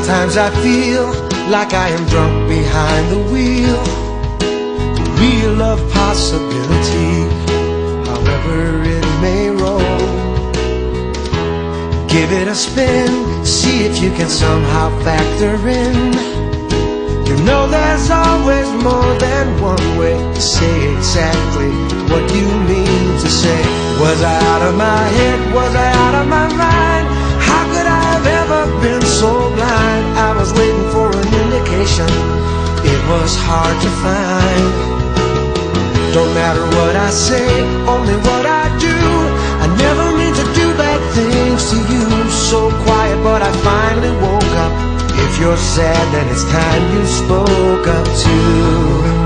Sometimes I feel like I am drunk behind the wheel, the wheel of possibility, however it may roll. Give it a spin, see if you can somehow factor in. You know there's always more than one way to say exactly what you mean to say. Was I out of my head? Was I out of my mind? How could I have ever been so blind? I was waiting for an indication, it was hard to find. Don't matter what I say, only what I do. I never mean to do bad things to you. So quiet, but I finally woke up. If you're sad, then it's time you spoke up too.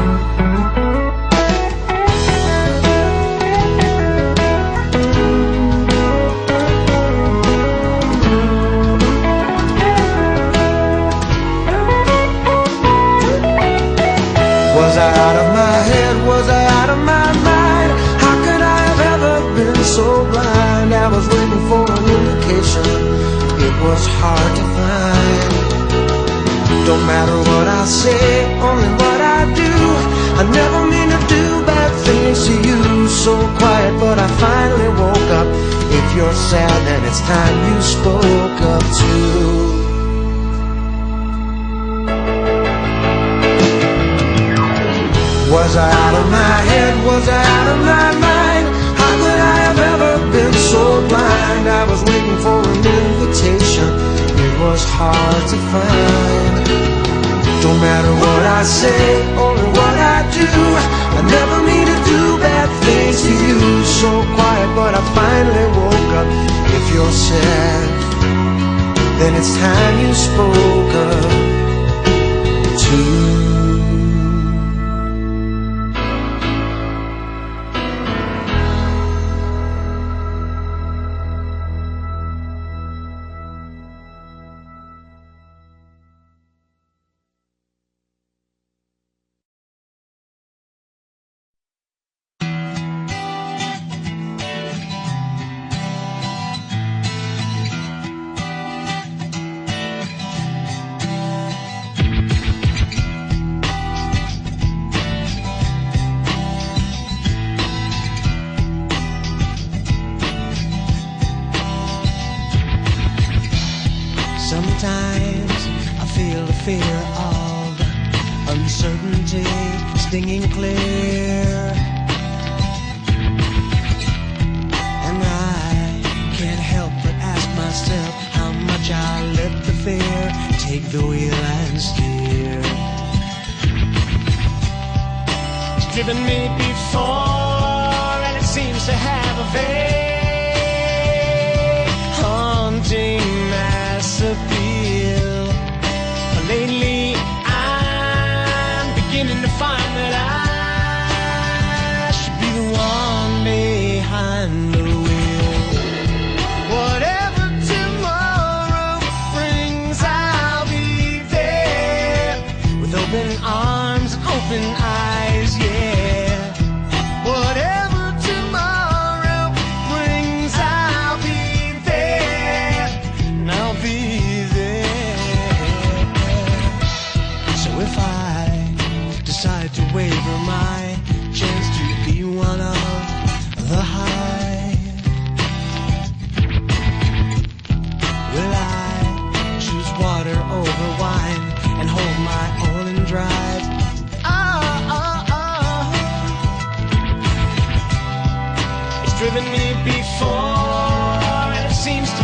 Was I out of my head? Was I out of my mind? How could I have ever been so blind? I was waiting for an indication, it was hard to find. Don't matter what I say, only what I do. I never mean to do bad things to you. So quiet, but I finally woke up. If you're sad, then it's time you spoke up too. Was I out of my head? Was I out of my mind? How could I have ever been so blind? I was waiting for an invitation, it was hard to find. Don't matter what I say, only what I do. I never mean to do bad things to you. So quiet, but I finally woke up. If you're sad, then it's time you spoke up too. Sometimes I feel the fear of uncertainty stinging clear, and I can't help but ask myself how much I'll let the fear take the wheel and steer. It's driven me before, and it seems to have a vague haunting appeal. But lately I'm beginning to find that I should be the one behind the wheel. Whatever tomorrow brings, I'll be there with open arms and open eyes, yeah. Whatever tomorrow brings, I'll be there, and I'll be to waver my chance to be one of the high. Will I choose water over wine and hold my own and drive? It's driven me before, and it seems to